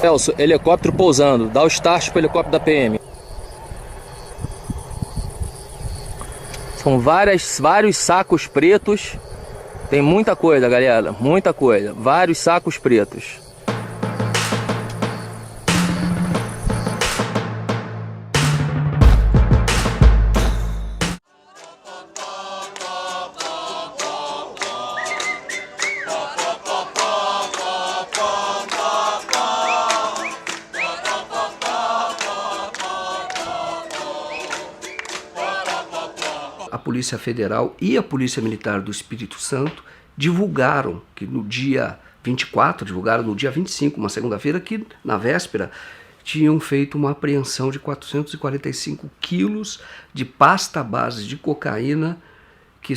Celso, helicóptero pousando. Dá o start pro helicóptero da PM. São vários sacos pretos. Tem muita coisa, galera. Muita coisa. Vários sacos pretos. A Polícia Federal e a Polícia Militar do Espírito Santo divulgaram que no dia 24, divulgaram no dia 25, uma segunda-feira, que na véspera tinham feito uma apreensão de 445 quilos de pasta base de cocaína que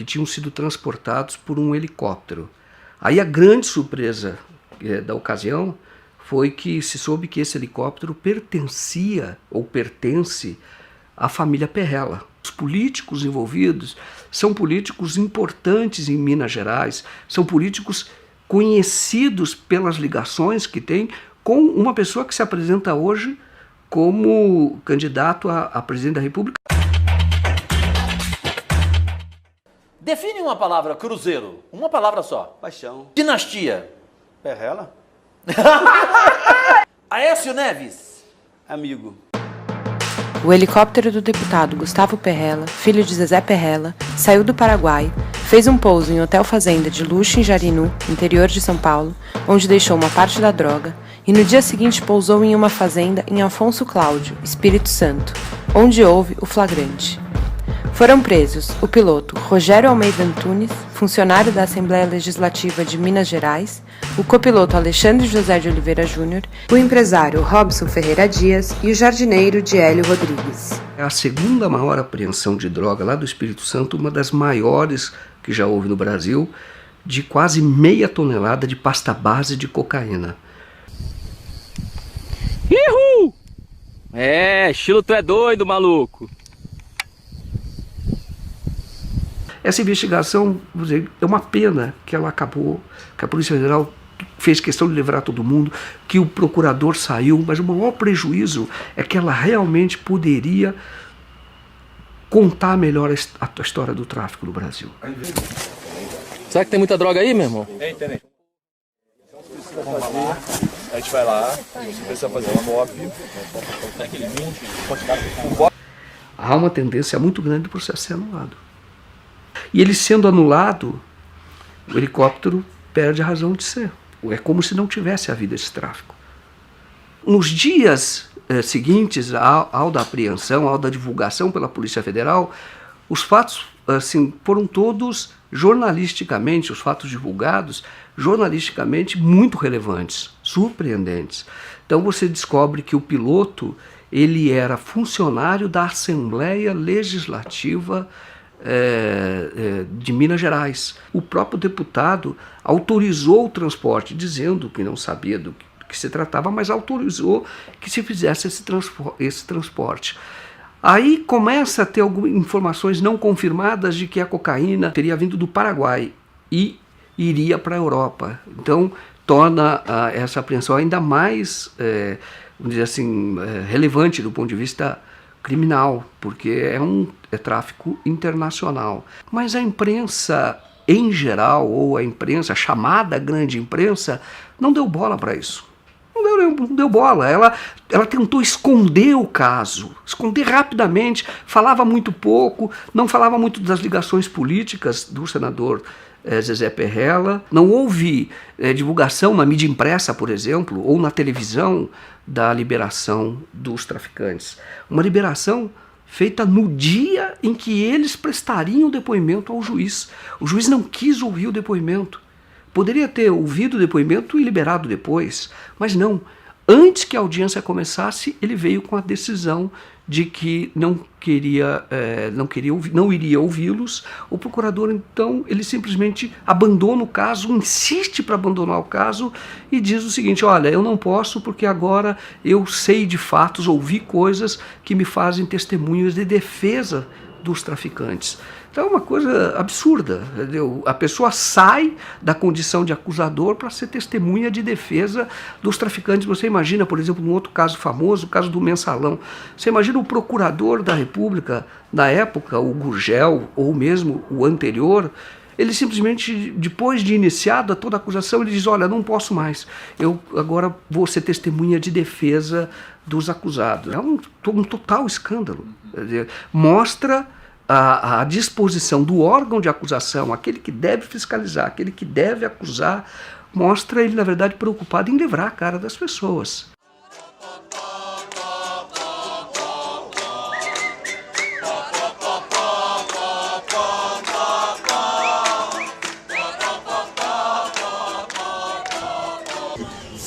tinham sido transportados por um helicóptero. Aí a grande surpresa da ocasião foi que se soube que esse helicóptero pertencia ou pertence à família Perrella. Os políticos envolvidos são políticos importantes em Minas Gerais, são políticos conhecidos pelas ligações que têm com uma pessoa que se apresenta hoje como candidato a presidente da República. Define uma palavra, cruzeiro. Uma palavra só. Paixão. Dinastia. Perrella? Aécio Neves. Amigo. O helicóptero do deputado Gustavo Perrella, filho de Zezé Perrella, saiu do Paraguai, fez um pouso em hotel fazenda de luxo em Jarinu, interior de São Paulo, onde deixou uma parte da droga, e no dia seguinte pousou em uma fazenda em Afonso Cláudio, Espírito Santo, onde houve o flagrante. Foram presos o piloto Rogério Almeida Antunes, funcionário da Assembleia Legislativa de Minas Gerais, o copiloto Alexandre José de Oliveira Júnior, o empresário Robson Ferreira Dias e o jardineiro Diélio Rodrigues. É a segunda maior apreensão de droga lá do Espírito Santo, uma das maiores que já houve no Brasil, de quase meia tonelada de pasta base de cocaína. Ihu! Estilo tu é doido, maluco. Essa investigação, vou dizer, é uma pena que ela acabou, que a Polícia Federal fez questão de livrar todo mundo, que o procurador saiu, mas o maior prejuízo é que ela realmente poderia contar melhor a história do tráfico no Brasil. Será que tem muita droga aí, meu irmão? Tem, tenente. Vamos lá, a gente vai lá, você precisa fazer um MOP. Há uma tendência muito grande do processo ser anulado. E ele sendo anulado, o helicóptero perde a razão de ser. É como se não tivesse havido esse tráfico. Nos dias seguintes ao da apreensão, ao da divulgação pela Polícia Federal, os fatos foram todos jornalisticamente, os fatos divulgados, jornalisticamente muito relevantes, surpreendentes. Então você descobre que o piloto ele era funcionário da Assembleia Legislativa de Minas Gerais. O próprio deputado autorizou o transporte, dizendo que não sabia do que se tratava, mas autorizou que se fizesse esse transporte. Aí começa a ter algumas informações não confirmadas de que a cocaína teria vindo do Paraguai e iria para a Europa. Então torna essa apreensão ainda mais, vamos dizer assim, relevante do ponto de vista criminal, porque é tráfico internacional. Mas a imprensa em geral, ou a imprensa, a chamada grande imprensa, não deu bola para isso. Não deu bola. Ela tentou esconder o caso, esconder rapidamente, falava muito pouco, não falava muito das ligações políticas do senador Zezé Perrella. Não houve divulgação na mídia impressa, por exemplo, ou na televisão da liberação dos traficantes. Uma liberação feita no dia em que eles prestariam depoimento ao juiz. O juiz não quis ouvir o depoimento. Poderia ter ouvido o depoimento e liberado depois, mas não. Antes que a audiência começasse, ele veio com a decisão de que não iria ouvi-los. O procurador, então, ele simplesmente abandona o caso, insiste para abandonar o caso e diz o seguinte: olha, eu não posso porque agora eu sei de fatos, ouvi coisas que me fazem testemunhas de defesa dos traficantes. Então é uma coisa absurda, entendeu? A pessoa sai da condição de acusador para ser testemunha de defesa dos traficantes. Você imagina, por exemplo, um outro caso famoso, o caso do Mensalão. Você imagina o procurador da República, na época, o Gurgel, ou mesmo o anterior, ele simplesmente, depois de iniciada toda a acusação, ele diz, olha, não posso mais, eu agora vou ser testemunha de defesa dos acusados. É um total escândalo. Quer dizer, mostra a disposição do órgão de acusação, aquele que deve fiscalizar, aquele que deve acusar, mostra ele, na verdade, preocupado em livrar a cara das pessoas.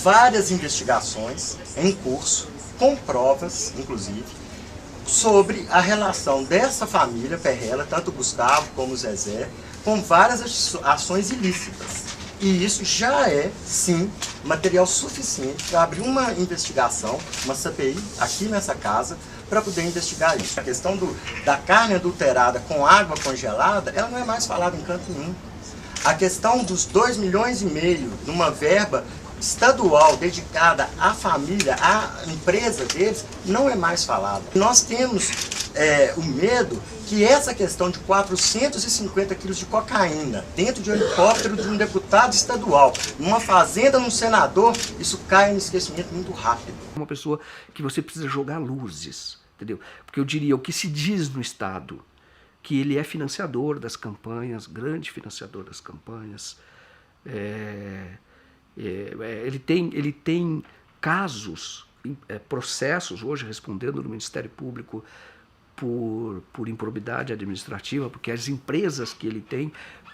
Várias investigações em curso, com provas, inclusive, sobre a relação dessa família Perrella, tanto o Gustavo como o Zezé, com várias ações ilícitas. E isso já é, sim, material suficiente para abrir uma investigação, uma CPI, aqui nessa casa, para poder investigar isso. A questão da carne adulterada com água congelada, ela não é mais falada em canto nenhum. A questão dos 2,5 milhões numa verba estadual dedicada à família, à empresa deles, não é mais falado. Nós temos o medo que essa questão de 450 quilos de cocaína dentro de um helicóptero de um deputado estadual, numa fazenda, num senador, isso cai no esquecimento muito rápido. Uma pessoa que você precisa jogar luzes, entendeu? Porque eu diria, o que se diz no Estado, que ele é financiador das campanhas, grande financiador das campanhas, ele tem casos, processos hoje respondendo no Ministério Público por improbidade administrativa, porque as empresas que ele tem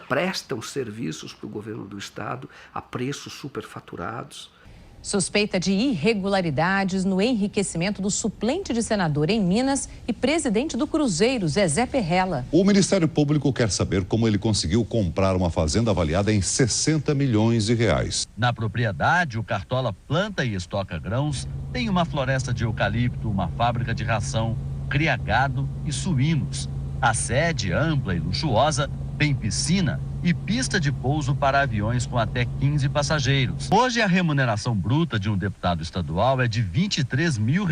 prestam serviços para o governo do Estado a preços superfaturados. Suspeita de irregularidades no enriquecimento do suplente de senador em Minas e presidente do Cruzeiro, Zezé Perrella. O Ministério Público quer saber como ele conseguiu comprar uma fazenda avaliada em 60 milhões de reais. Na propriedade, o Cartola planta e estoca grãos, tem uma floresta de eucalipto, uma fábrica de ração, cria gado e suínos. A sede, ampla e luxuosa, tem piscina e pista de pouso para aviões com até 15 passageiros. Hoje, a remuneração bruta de um deputado estadual é de R$ 23 mil.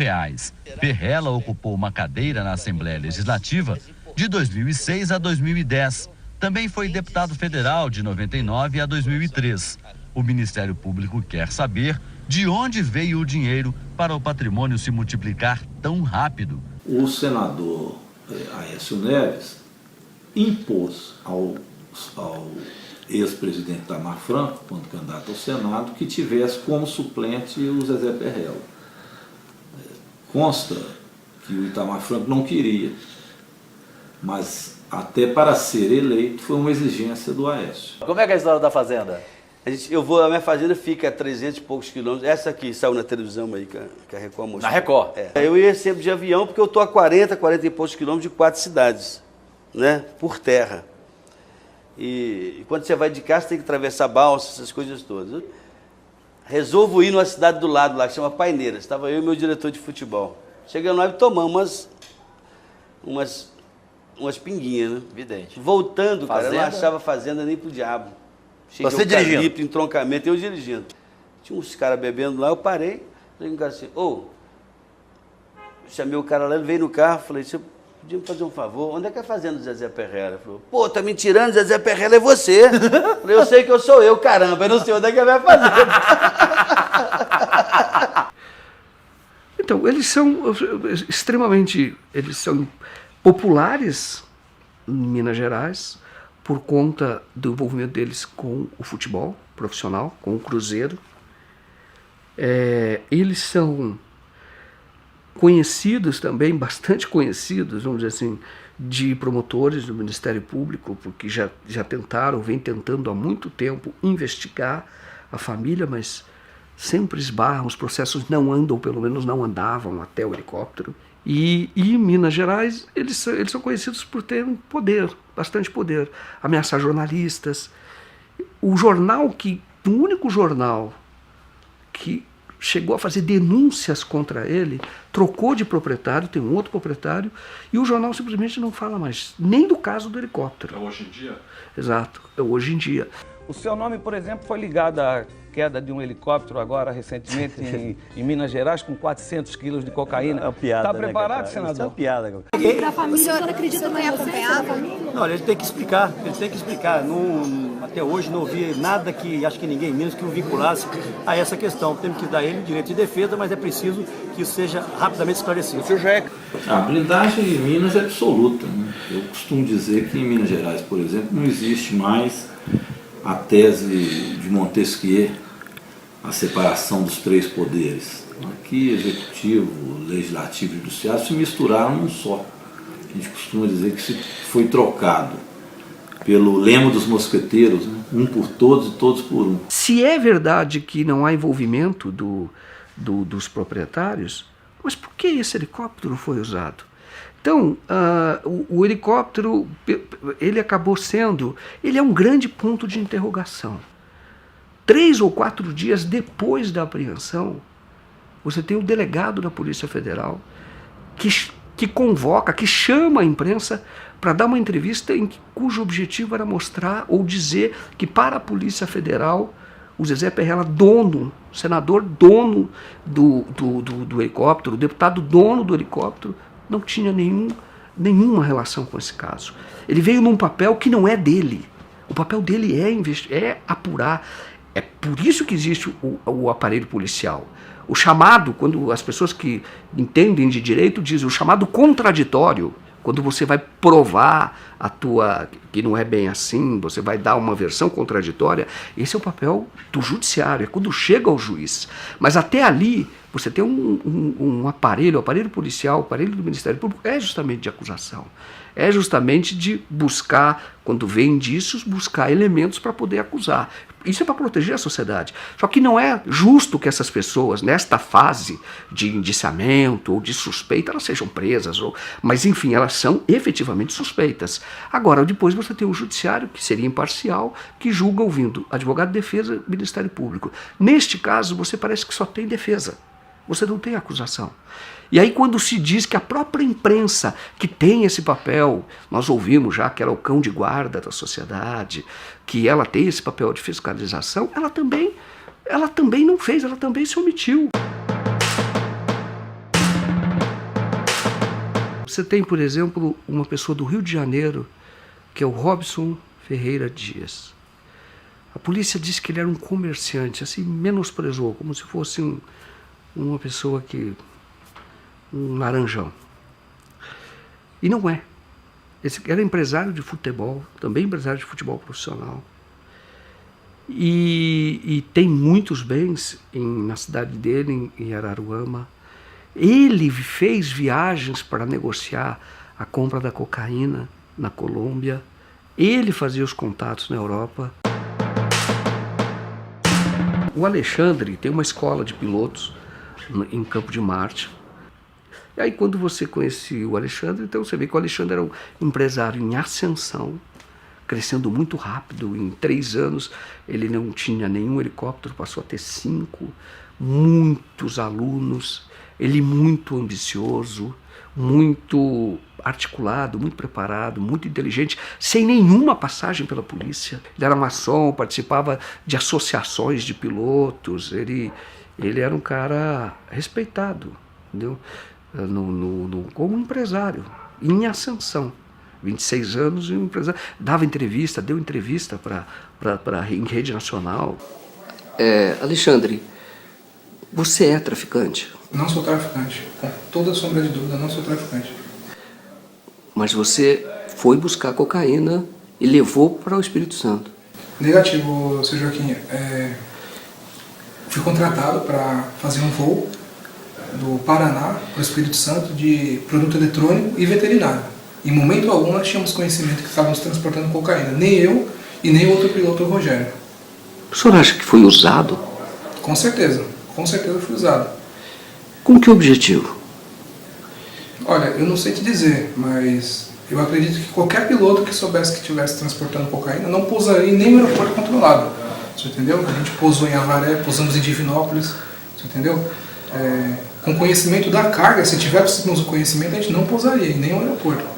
Perrella ocupou uma cadeira na Assembleia Legislativa de 2006 a 2010. Também foi deputado federal de 99 a 2003. O Ministério Público quer saber de onde veio o dinheiro para o patrimônio se multiplicar tão rápido. O senador Aécio Neves impôs ao ex-presidente Itamar Franco, quando candidato ao Senado, que tivesse como suplente o Zezé Perrella. Consta que o Itamar Franco não queria, mas até para ser eleito foi uma exigência do Aécio. Como é que é a história da fazenda? A minha fazenda fica a 300 e poucos quilômetros. Essa aqui saiu na televisão aí, que a Record mostrou. Na Record? Eu ia sempre de avião, porque eu estou a 40 e poucos quilômetros de 4 cidades, né, por terra. E quando você vai de carro, você tem que atravessar balsa, essas coisas todas. Eu resolvo ir numa cidade do lado lá, que chama Paineiras. Estava eu e meu diretor de futebol. Chegando lá e tomamos umas pinguinhas, né? Evidente. Voltando, fazenda? Cara, eu não achava fazenda nem pro diabo. Cheio Você de eucalipto, dirigindo? entroncamento, eu dirigindo. Tinha uns caras bebendo lá, eu parei, falei um cara assim, chamei o cara lá, ele veio no carro, falei, você podia me fazer um favor, onde é que é a fazenda do Zezé Perrella? Ele falou, pô, tá me tirando, Zezé Perrella é você. Falei, eu sei que eu sou eu, caramba, eu não sei onde é que é a minha fazenda. Então, eles são populares em Minas Gerais por conta do envolvimento deles com o futebol profissional, com o Cruzeiro. Eles são conhecidos também, bastante conhecidos, vamos dizer assim, de promotores do Ministério Público, porque já vem tentando há muito tempo investigar a família, mas sempre esbarram, os processos não andam, pelo menos não andavam até o helicóptero. E em Minas Gerais, eles são conhecidos por terem poder, bastante poder, ameaçar jornalistas. O único jornal que chegou a fazer denúncias contra ele, trocou de proprietário, tem um outro proprietário, e o jornal simplesmente não fala mais nem do caso do helicóptero. É hoje em dia? Exato, é hoje em dia. O seu nome, por exemplo, foi ligado à queda de um helicóptero agora recentemente em Minas Gerais com 400 quilos de cocaína. É uma piada, está preparado, né, senador? Isso é uma piada. Para a família, o senhor acredita que vai acompanhar a família? Não, ele tem que explicar, até hoje não ouvi nada que, acho que ninguém menos que o vinculasse a essa questão. Temos que dar ele o direito de defesa, mas é preciso que isso seja rapidamente esclarecido. A blindagem em Minas é absoluta, né? Eu costumo dizer que em Minas Gerais, por exemplo, não existe mais a tese de Montesquieu, a separação dos três poderes. Aqui, executivo, legislativo e judiciário se misturaram num só. A gente costuma dizer que se foi trocado pelo lema dos mosqueteiros, né? Um por todos e todos por um. Se é verdade que não há envolvimento dos proprietários, mas por que esse helicóptero foi usado? Então, o helicóptero, ele acabou sendo, ele é um grande ponto de interrogação. 3 ou 4 dias depois da apreensão, você tem o delegado da Polícia Federal que convoca, que chama a imprensa para dar uma entrevista cujo objetivo era mostrar ou dizer que para a Polícia Federal, o Zezé Perrella, senador dono do helicóptero, o deputado dono do helicóptero, não tinha nenhuma relação com esse caso. Ele veio num papel que não é dele. O papel dele é apurar. É por isso que existe o aparelho policial. O chamado, quando as pessoas que entendem de direito dizem, o chamado contraditório, quando você vai provar que não é bem assim, você vai dar uma versão contraditória, esse é o papel do judiciário, é quando chega ao juiz. Mas até ali, você tem um aparelho, o aparelho policial, o aparelho do Ministério Público, é justamente de acusação. É justamente de buscar, quando vem indícios, buscar elementos para poder acusar. Isso é para proteger a sociedade. Só que não é justo que essas pessoas, nesta fase de indiciamento ou de suspeita, elas sejam presas. Mas, enfim, elas são efetivamente suspeitas. Agora, depois você tem um judiciário, que seria imparcial, que julga ouvindo advogado de defesa e Ministério Público. Neste caso, você parece que só tem defesa. Você não tem acusação. E aí quando se diz que a própria imprensa que tem esse papel, nós ouvimos já que ela é o cão de guarda da sociedade, que ela tem esse papel de fiscalização, ela também não fez, ela também se omitiu. Você tem, por exemplo, uma pessoa do Rio de Janeiro, que é o Robson Ferreira Dias. A polícia disse que ele era um comerciante, assim, menosprezou, como se fosse uma pessoa um laranjão. E não é. Esse era empresário de futebol, também empresário de futebol profissional. E tem muitos bens na cidade dele, em Araruama. Ele fez viagens para negociar a compra da cocaína na Colômbia. Ele fazia os contatos na Europa. O Alexandre tem uma escola de pilotos em Campo de Marte. E aí quando você conhecia o Alexandre, então você vê que o Alexandre era um empresário em ascensão, crescendo muito rápido. Em 3 anos ele não tinha nenhum helicóptero, passou a ter 5, muitos alunos, ele muito ambicioso, muito articulado, muito preparado, muito inteligente, sem nenhuma passagem pela polícia. Ele era maçom, participava de associações de pilotos, ele era um cara respeitado, entendeu? Como empresário, em ascensão. 26 anos, um empresário. Deu entrevista em rede nacional. Alexandre, você é traficante? Não sou traficante. Com toda sombra de dúvida, não sou traficante. Mas você foi buscar cocaína e levou para o Espírito Santo? Negativo, seu Joaquim. Fui contratado para fazer um voo do Paraná para o Espírito Santo de produto eletrônico e veterinário. Em momento algum nós tínhamos conhecimento que estávamos transportando cocaína. Nem eu e nem o outro piloto, o Rogério. O senhor acha que foi usado? Com certeza foi usado. Com que objetivo? Olha, eu não sei te dizer, mas eu acredito que qualquer piloto que soubesse que estivesse transportando cocaína não pousaria em nenhum aeroporto controlado. Você entendeu? A gente pousou em Avaré, pousamos em Divinópolis. Você entendeu? Com conhecimento da carga, se tivéssemos o conhecimento, a gente não pousaria em nenhum aeroporto.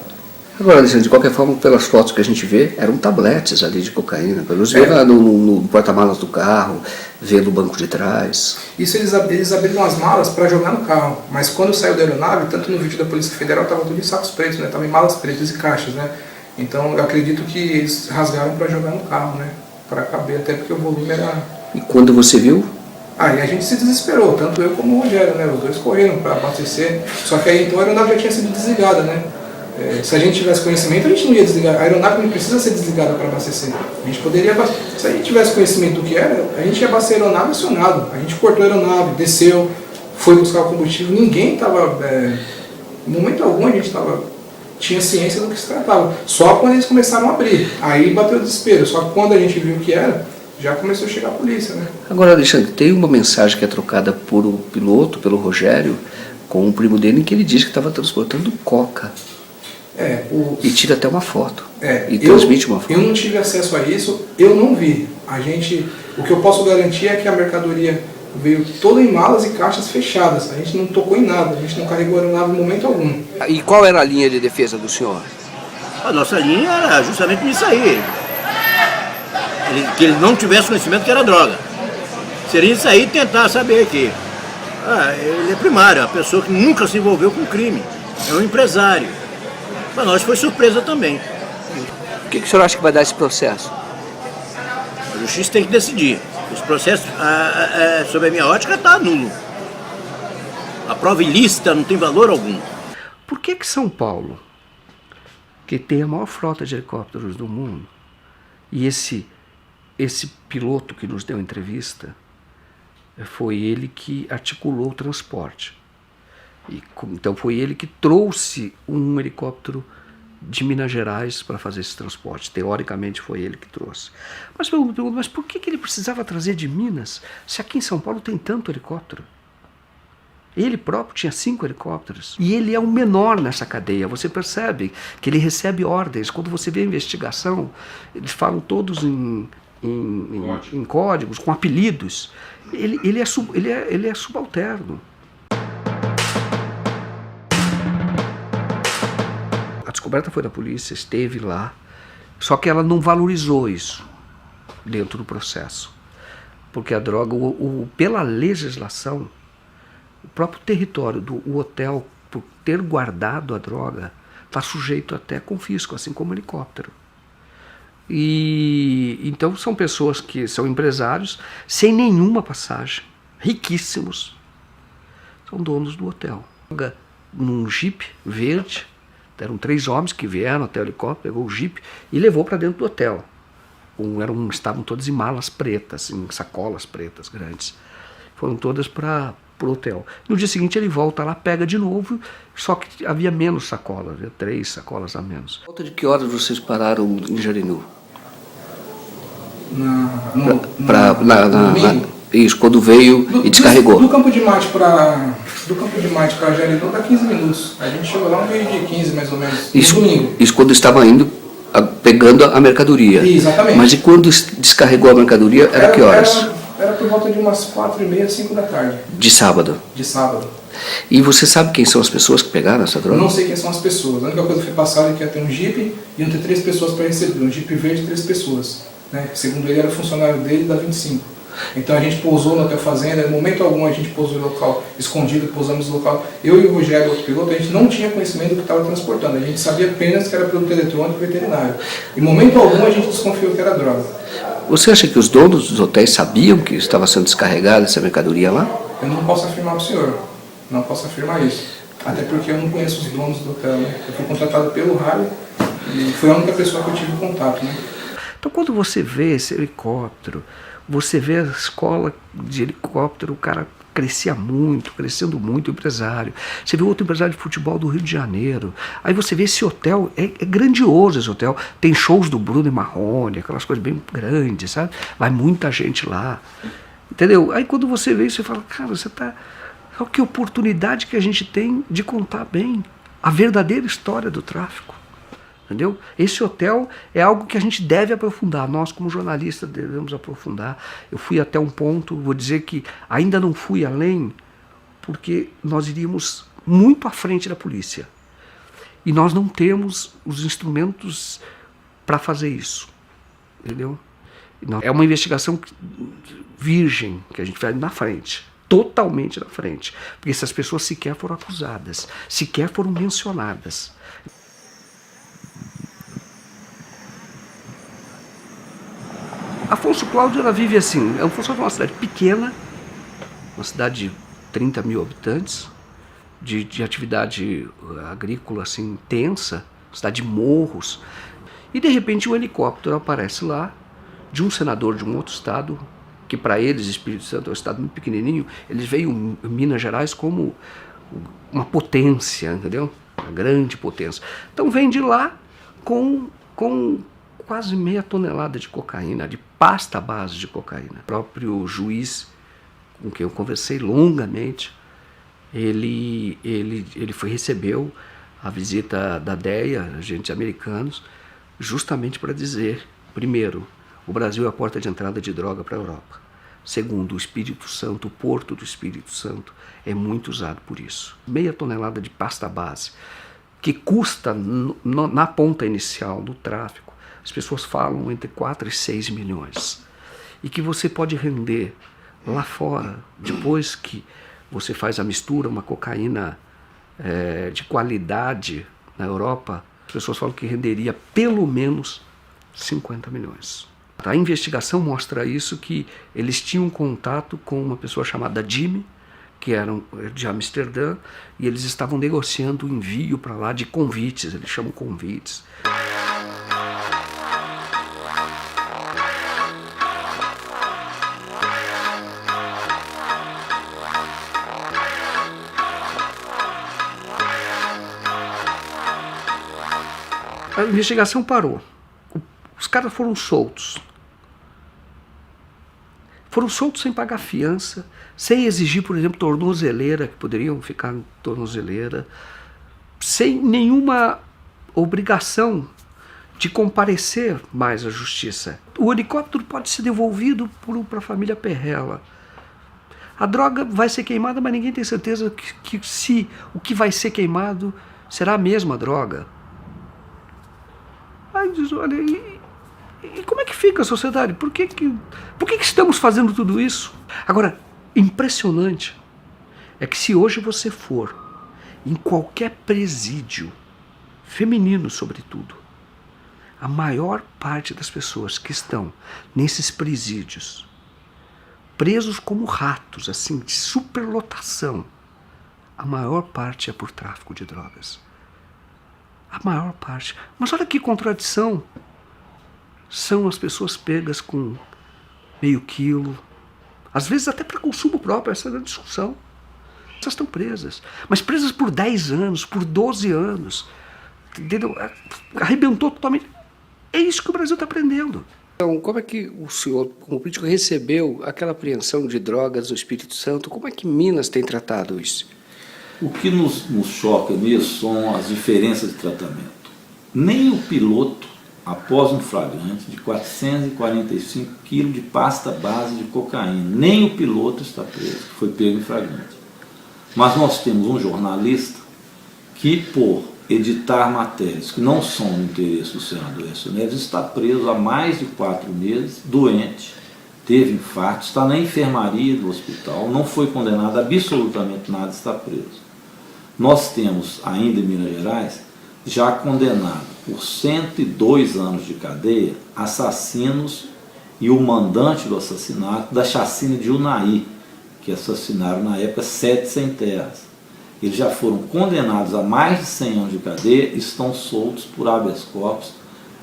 Agora, Alexandre, de qualquer forma, pelas fotos que a gente vê, eram tabletes ali de cocaína. Pelos ver lá no porta-malas do carro, ver no banco de trás. Isso eles abriram as malas para jogar no carro. Mas quando saiu da aeronave, tanto no vídeo da Polícia Federal, estava tudo em sacos pretos, né? Estava em malas pretas e caixas, né? Então eu acredito que eles rasgaram para jogar no carro, né? Para caber, até porque o volume era... E quando você viu? Aí a gente se desesperou, tanto eu como o Rogério, né? Os dois correram para abastecer. Só que aí então a aeronave já tinha sido desligada, né? Se a gente tivesse conhecimento, a gente não ia desligar. A aeronave não precisa ser desligada para abastecer. A gente poderia abastecer. Se a gente tivesse conhecimento do que era, a gente ia abastecer a aeronave acionado. A gente cortou a aeronave, desceu, foi buscar o combustível. Ninguém estava... em momento algum a gente tinha ciência do que se tratava. Só quando eles começaram a abrir. Aí bateu o desespero. Só que quando a gente viu o que era, já começou a chegar a polícia, né? Agora, Alexandre, tem uma mensagem que é trocada por o piloto, pelo Rogério, com o primo dele, em que ele diz que estava transportando coca. E tira até uma foto. E transmite uma foto. Eu não tive acesso a isso, eu não vi. O que eu posso garantir é que a mercadoria veio toda em malas e caixas fechadas. A gente não tocou em nada, a gente não carregou a aeronave em momento algum. E qual era a linha de defesa do senhor? A nossa linha era justamente nisso aí. Que ele não tivesse conhecimento que era droga. Seria isso aí tentar saber que ele é primário, a pessoa que nunca se envolveu com crime. É um empresário. Para nós foi surpresa também. O que o senhor acha que vai dar esse processo? A justiça tem que decidir. Esse processo, sob a minha ótica, está nulo. A prova ilícita não tem valor algum. Por que São Paulo, que tem a maior frota de helicópteros do mundo, e esse piloto que nos deu entrevista, foi ele que articulou o transporte. Então foi ele que trouxe um helicóptero de Minas Gerais para fazer esse transporte. Teoricamente foi ele que trouxe. Mas eu me pergunto, mas por que ele precisava trazer de Minas, se aqui em São Paulo tem tanto helicóptero? Ele próprio tinha 5 helicópteros. E ele é o menor nessa cadeia. Você percebe que ele recebe ordens. Quando você vê a investigação, eles falam todos em códigos, com apelidos. Ele é subalterno. A descoberta foi da polícia, esteve lá, só que ela não valorizou isso dentro do processo. Porque a droga, pela legislação, o próprio território do hotel, por ter guardado a droga, está sujeito até a confisco, assim como o helicóptero. E então são pessoas que são empresários, sem nenhuma passagem, riquíssimos, são donos do hotel. Num Jeep verde, eram 3 homens que vieram até o helicóptero, pegou o Jeep e levou para dentro do hotel. Estavam todos em malas pretas, em sacolas pretas grandes. Foram todas para o hotel. No dia seguinte ele volta lá, pega de novo, só que havia menos sacolas, havia 3 sacolas a menos. Volta de que horas vocês pararam em Jarinu? Isso, quando veio e descarregou. Do Campo de Marte para Jarinu dá 15 minutos. A gente chegou lá um meio de 15 mais ou menos, no domingo. Isso quando estava indo, pegando a mercadoria. Exatamente. Mas e quando descarregou a mercadoria, era que horas? Era por volta de umas 4h30, 5 da tarde. De sábado? De sábado. E você sabe quem são as pessoas que pegaram essa droga? Não sei quem são as pessoas. A única coisa que foi passada é que ia ter um Jeep e iam ter 3 pessoas para receber. Um Jeep verde, 3 pessoas. Né? Segundo ele, era funcionário dele da 25. Então a gente pousou no Hotel Fazenda, em momento algum a gente pousou no local escondido, pousamos no local. Eu e o Rogério, outro piloto, a gente não tinha conhecimento do que estava transportando. A gente sabia apenas que era produto eletrônico e veterinário. Em momento algum a gente desconfiou que era droga. Você acha que os donos dos hotéis sabiam que estava sendo descarregada essa mercadoria lá? Eu não posso afirmar para o senhor. Não posso afirmar isso. Até porque eu não conheço os donos do hotel. Né? Eu fui contratado pelo rádio e foi a única pessoa que eu tive contato. Né? Então quando você vê esse helicóptero, você vê a escola de helicóptero, o cara crescendo muito, empresário. Você vê outro empresário de futebol do Rio de Janeiro. Aí você vê esse hotel, é grandioso esse hotel. Tem shows do Bruno e Marrone, aquelas coisas bem grandes, sabe? Vai muita gente lá. Entendeu? Aí quando você vê isso, você fala, cara, olha que oportunidade que a gente tem de contar bem a verdadeira história do tráfico. Entendeu? Esse hotel é algo que a gente deve aprofundar, nós como jornalistas devemos aprofundar. Eu fui até um ponto, vou dizer que ainda não fui além, porque nós iríamos muito à frente da polícia. E nós não temos os instrumentos para fazer isso. Entendeu? É uma investigação virgem que a gente vai na frente, totalmente na frente, porque essas pessoas sequer foram acusadas, sequer foram mencionadas. Afonso Cláudio, ela vive assim, Afonso Cláudio é uma cidade pequena, uma cidade de 30 mil habitantes, de atividade agrícola assim, intensa, cidade de morros, e de repente um helicóptero aparece lá, de um senador de um outro estado, que para eles, Espírito Santo é um estado muito pequenininho, eles veem Minas Gerais como uma potência, entendeu? Uma grande potência. Então vem de lá com quase meia tonelada de cocaína, de pasta base de cocaína. O próprio juiz, com quem eu conversei longamente, ele recebeu a visita da DEA, agentes americanos, justamente para dizer, primeiro, o Brasil é a porta de entrada de droga para a Europa. Segundo, o Espírito Santo, o porto do Espírito Santo, é muito usado por isso. Meia tonelada de pasta base, que custa, na ponta inicial do tráfico, as pessoas falam entre 4 e 6 milhões. E que você pode render lá fora, depois que você faz a mistura, uma cocaína de qualidade na Europa, as pessoas falam que renderia pelo menos 50 milhões. A investigação mostra isso, que eles tinham contato com uma pessoa chamada Jimmy, que era de Amsterdã, e eles estavam negociando o envio para lá de convites, eles chamam convites. A investigação parou. Os caras foram soltos. Foram soltos sem pagar fiança, sem exigir, por exemplo, tornozeleira, que poderiam ficar em tornozeleira, sem nenhuma obrigação de comparecer mais à justiça. O helicóptero pode ser devolvido para a família Perrella. A droga vai ser queimada, mas ninguém tem certeza que se o que vai ser queimado será a mesma droga. Aí diz, olha, e como é que fica a sociedade? Por que estamos fazendo tudo isso? Agora, impressionante é que se hoje você for em qualquer presídio, feminino sobretudo, a maior parte das pessoas que estão nesses presídios, presos como ratos, assim, de superlotação, a maior parte é por tráfico de drogas. A maior parte. Mas olha que contradição. São as pessoas pegas com meio quilo, às vezes até para consumo próprio, essa é a discussão. Essas estão presas, mas presas por 10 anos, por 12 anos. Entendeu? Arrebentou totalmente. É isso que o Brasil está aprendendo. Então, como é que o senhor, como político, recebeu aquela apreensão de drogas do Espírito Santo? Como é que Minas tem tratado isso? O que nos choca nisso são as diferenças de tratamento. Nem o piloto, após um flagrante de 445 quilos de pasta base de cocaína, nem o piloto está preso, que foi pego em flagrante. Mas nós temos um jornalista que, por editar matérias que não são do interesse do senador Aécio Neves, está preso há mais de 4 meses, doente, teve infarto, está na enfermaria do hospital, não foi condenado a absolutamente nada, está preso. Nós temos ainda em Minas Gerais, já condenado por 102 anos de cadeia, assassinos e o mandante do assassinato da chacina de Unai, que assassinaram na época 7 sem-terras. Eles já foram condenados a mais de 100 anos de cadeia e estão soltos por habeas corpus,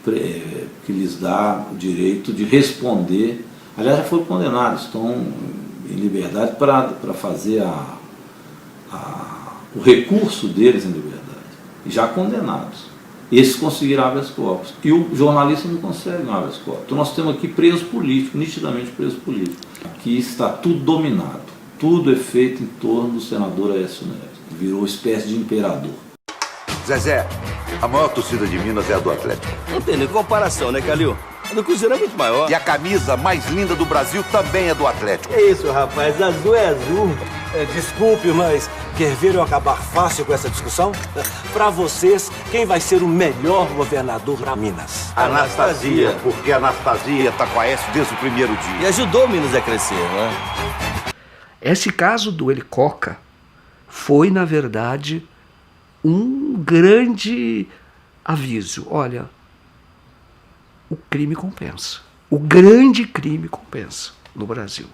que lhes dá o direito de responder. Aliás, já foram condenados, estão em liberdade para fazer o recurso deles em liberdade, e já condenados. Esses conseguiram habeas corpus. E o jornalista não consegue um habeas corpus. Então nós temos aqui preso político, nitidamente preso político. Aqui está tudo dominado. Tudo é feito em torno do senador Aécio Neves, que virou espécie de imperador. Zezé, A maior torcida de Minas é a do Atlético. Não tem nem comparação, né, Calil? A do Cruzeiro é muito maior. E a camisa mais linda do Brasil também é do Atlético. É isso, rapaz. Azul é azul. Desculpe, mas quer ver eu acabar fácil com essa discussão? Para vocês, quem vai ser o melhor governador para Minas? Anastasia, porque a Anastasia está com a Aécio desde o primeiro dia. E ajudou Minas a crescer, né? Esse caso do Helicoca foi, na verdade, um grande aviso. Olha, o crime compensa. O grande crime compensa no Brasil.